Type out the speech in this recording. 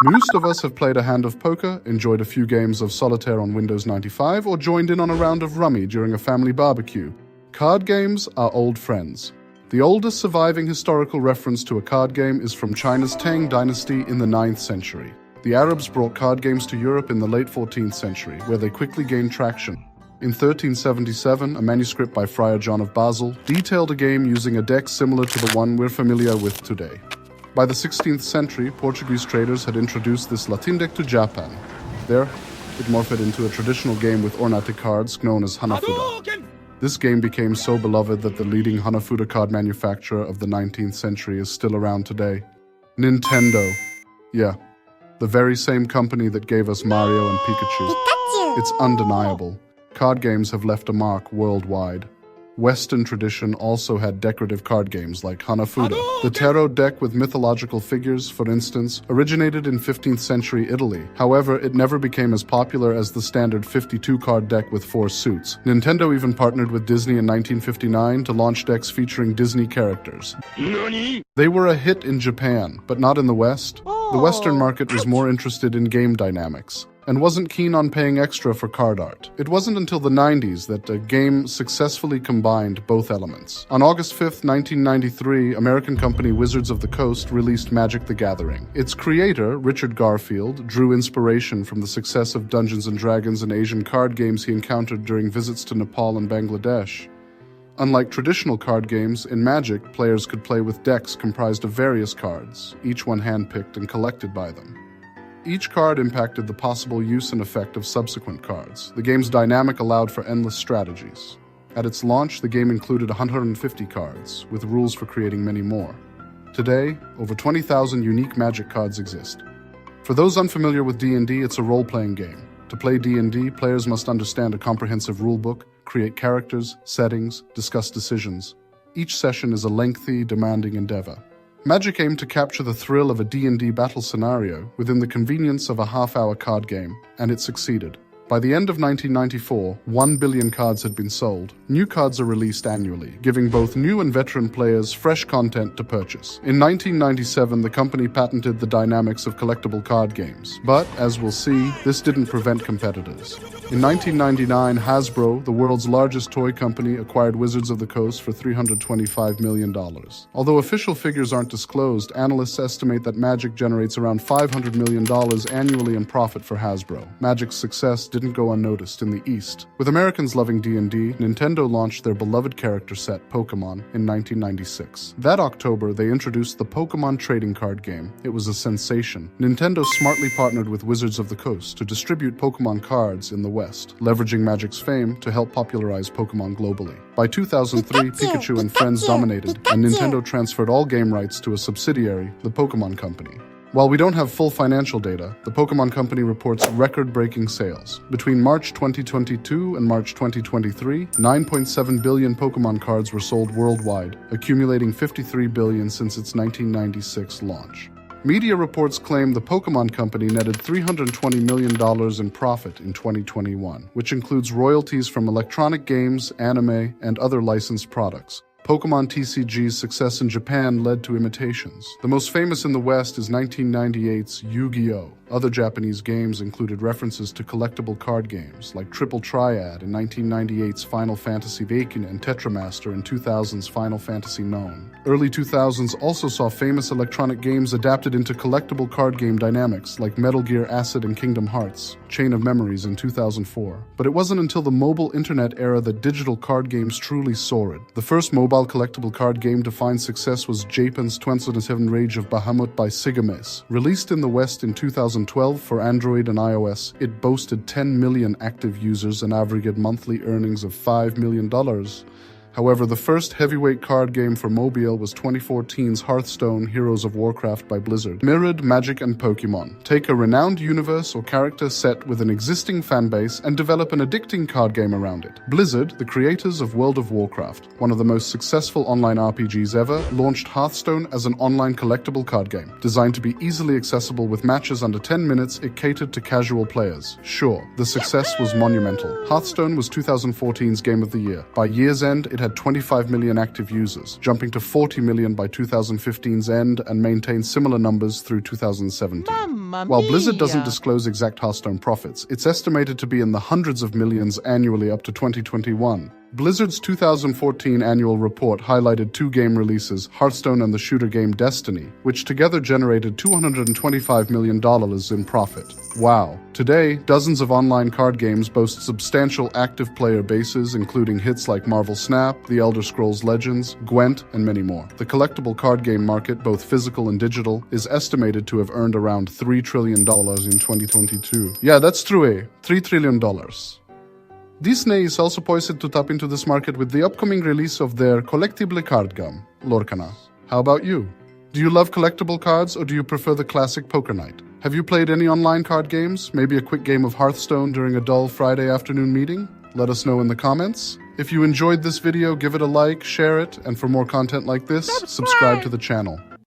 Most of us have played a hand of poker, enjoyed a few games of solitaire on Windows 95, or joined in on a round of rummy during a family barbecue. Card games are old friends. The oldest surviving historical reference to a card game is from China's Tang dynasty in the 9th century. The Arabs brought card games to Europe in the late 14th century, where they quickly gained traction. In 1377, a manuscript by Friar John of Basel detailed a game using a deck similar to the one we're familiar with today. By the 16th century, Portuguese traders had introduced this Latin deck to Japan. There, it morphed into a traditional game with ornate cards known as Hanafuda. This game became so beloved that the leading Hanafuda card manufacturer of the 19th century is still around today. Nintendo. Yeah, the very same company that gave us Mario and Pikachu. It's undeniable. Card games have left a mark worldwide. Western tradition also had decorative card games like Hanafuda. The tarot deck with mythological figures, for instance, originated in 15th century Italy. However, it never became as popular as the standard 52-card deck with 4 suits. Nintendo even partnered with Disney in 1959 to launch decks featuring Disney characters. They were a hit in Japan, but not in the West. The Western market was more interested in game dynamics and wasn't keen on paying extra for card art. It wasn't until the 90s that a game successfully combined both elements. On August 5th, 1993, American company Wizards of the Coast released Magic: The Gathering. Its creator, Richard Garfield, drew inspiration from the success of Dungeons & Dragons and Asian card games he encountered during visits to Nepal and Bangladesh. Unlike traditional card games, in Magic, players could play with decks comprised of various cards, each one handpicked and collected by them. Each card impacted the possible use and effect of subsequent cards. The game's dynamic allowed for endless strategies. At its launch, the game included 150 cards, with rules for creating many more. Today, over 20,000 unique Magic cards exist. For those unfamiliar with D&D, it's a role-playing game. To play D&D, players must understand a comprehensive rulebook, create characters, settings, discuss decisions. Each session is a lengthy, demanding endeavor. Magic aimed to capture the thrill of a D&D battle scenario within the convenience of a half-hour card game, and it succeeded. By the end of 1994, 1 billion cards had been sold. New cards are released annually, giving both new and veteran players fresh content to purchase. In 1997, the company patented the dynamics of collectible card games. But, as we'll see, this didn't prevent competitors. In 1999, Hasbro, the world's largest toy company, acquired Wizards of the Coast for $325 million. Although official figures aren't disclosed, analysts estimate that Magic generates around $500 million annually in profit for Hasbro. Magic's success didn't go unnoticed in the East. With Americans loving D&D, Nintendo launched their beloved character set, Pokemon, in 1996. That October, they introduced the Pokemon trading card game. It was a sensation. Nintendo smartly partnered with Wizards of the Coast to distribute Pokemon cards in the West, leveraging Magic's fame to help popularize Pokemon globally. By 2003, Pikachu and Friends dominated, and Nintendo transferred all game rights to a subsidiary, the Pokemon Company. While we don't have full financial data, the Pokemon Company reports record-breaking sales. Between March 2022 and March 2023, 9.7 billion Pokemon cards were sold worldwide, accumulating 53 billion since its 1996 launch. Media reports claim the Pokemon Company netted $320 million in profit in 2021, which includes royalties from electronic games, anime, and other licensed products. Pokemon TCG's success in Japan led to imitations. The most famous in the West is 1998's Yu-Gi-Oh! Other Japanese games included references to collectible card games, like Triple Triad in 1998's Final Fantasy Vacuna and Tetramaster in 2000's Final Fantasy Known. Early 2000s also saw famous electronic games adapted into collectible card game dynamics, like Metal Gear Acid and Kingdom Hearts, Chain of Memories in 2004. But it wasn't until the mobile internet era that digital card games truly soared. The first mobile collectible card game to find success was Japan's 27 Rage of Bahamut by Sigames. Released in the West in 2012 for Android and iOS, it boasted 10 million active users and aggregate monthly earnings of $5 million. However, the first heavyweight card game for mobile was 2014's Hearthstone Heroes of Warcraft by Blizzard. Mirrored Magic and Pokemon. Take a renowned universe or character set with an existing fanbase and develop an addicting card game around it. Blizzard, the creators of World of Warcraft, one of the most successful online RPGs ever, launched Hearthstone as an online collectible card game. Designed to be easily accessible with matches under 10 minutes, it catered to casual players. Sure, the success was monumental. Hearthstone was 2014's Game of the Year. By year's end, it had 25 million active users, jumping to 40 million by 2015's end and maintained similar numbers through 2017. While Blizzard doesn't disclose exact Hearthstone profits, it's estimated to be in the hundreds of millions annually up to 2021. Blizzard's 2014 annual report highlighted 2 game releases, Hearthstone and the shooter game Destiny, which together generated $225 million in profit. Wow. Today, dozens of online card games boast substantial active player bases, including hits like Marvel Snap, The Elder Scrolls Legends, Gwent, and many more. The collectible card game market, both physical and digital, is estimated to have earned around $3 trillion in 2022. Yeah, that's true, eh? $3 trillion. Disney is also poised to tap into this market with the upcoming release of their collectible card game, Locana. How about you? Do you love collectible cards or do you prefer the classic poker night? Have you played any online card games? Maybe a quick game of Hearthstone during a dull Friday afternoon meeting? Let us know in the comments. If you enjoyed this video, give it a like, share it, and for more content like this, subscribe to the channel.